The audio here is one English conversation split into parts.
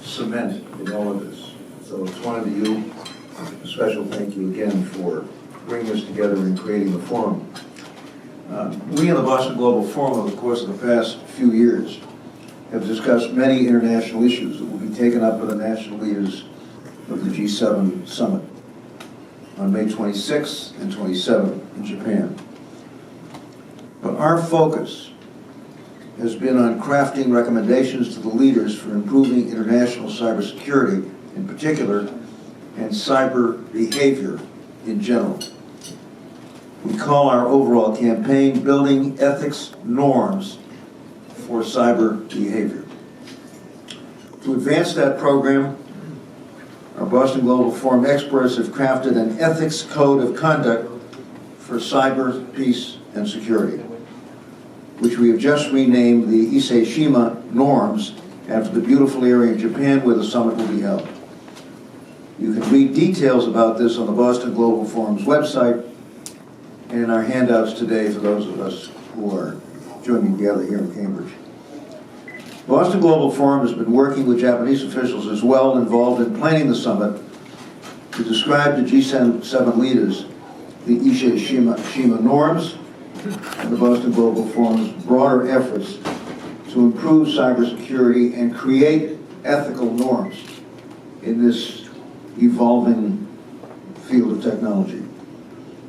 cement in all of this. So it's one of you, a special thank you again for bringing us together and creating the forum. We in the Boston Global Forum, over the course of the past few years, have discussed many international issues that will be taken up by the national leaders of the G7 summit on May 26th and 27th in Japan. But our focus has been on crafting recommendations to the leaders for improving international cybersecurity in particular and cyber behavior in general. We call our overall campaign Building Ethics Norms for Cyber Behavior. To advance that program, our Boston Global Forum experts have crafted an ethics code of conduct for cyber peace and security, which we have just renamed the Ise-Shima Norms after the beautiful area in Japan where the summit will be held. You can read details about this on the Boston Global Forum's website and in our handouts today for those of us who are joining together here in Cambridge. Boston Global Forum has been working with Japanese officials as well involved in planning the summit to describe to G7 leaders the Ise-Shima Norms and the Boston Global Forum's broader efforts to improve cybersecurity and create ethical norms in this evolving field of technology.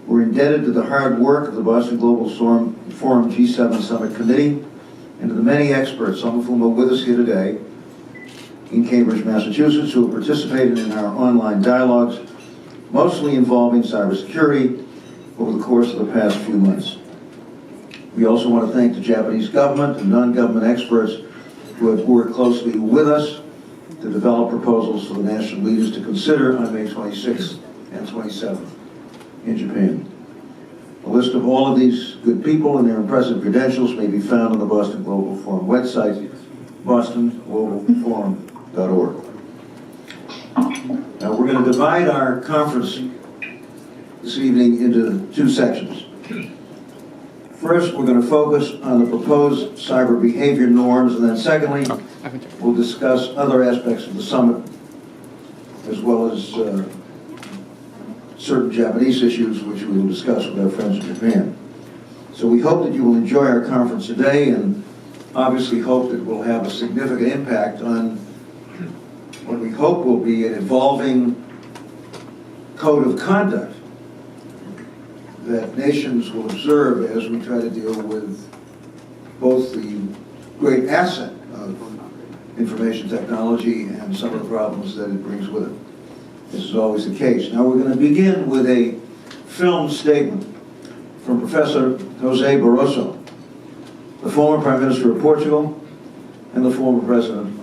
We're indebted to the hard work of the Boston Global Forum G7 Summit Committee and to the many experts, some of whom are with us here today in Cambridge, Massachusetts, who have participated in our online dialogues, mostly involving cybersecurity over the course of the past few months. We also want to thank the Japanese government and non-government experts who have worked closely with us to develop proposals for the national leaders to consider on May 26th and 27th in Japan. A list of all of these good people and their impressive credentials may be found on the Boston Global Forum website, bostonglobalforum.org. Now we're going to divide our conference this evening into two sections. First, we're going to focus on the proposed cyber behavior norms, and then secondly, we'll discuss other aspects of the summit, as well as certain Japanese issues, which we will discuss with our friends in Japan. So we hope that you will enjoy our conference today, and obviously hope that it will have a significant impact on what we hope will be an evolving code of conduct that nations will observe as we try to deal with both the great asset of information technology and some of the problems that it brings with it. This is always the case. Now we're going to begin with a film statement from Professor José Barroso, the former Prime Minister of Portugal and the former President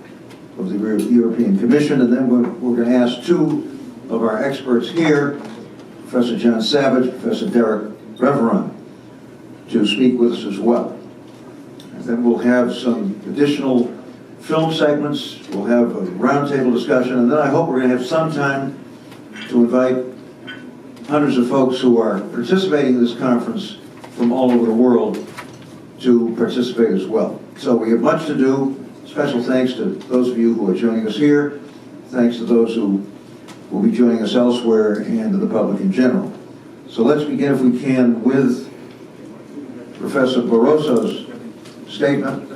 of the European Commission, and then we're going to ask two of our experts here, Professor John Savage, Professor Derek Reveron, to speak with us as well. And then we'll have some additional film segments, we'll have a roundtable discussion, and then I hope we're going to have some time to invite hundreds of folks who are participating in this conference from all over the world to participate as well. So we have much to do. Special thanks to those of you who are joining us here. Thanks to those who will be joining us elsewhere and to the public in general. So let's begin, if we can, with Professor Barroso's statement.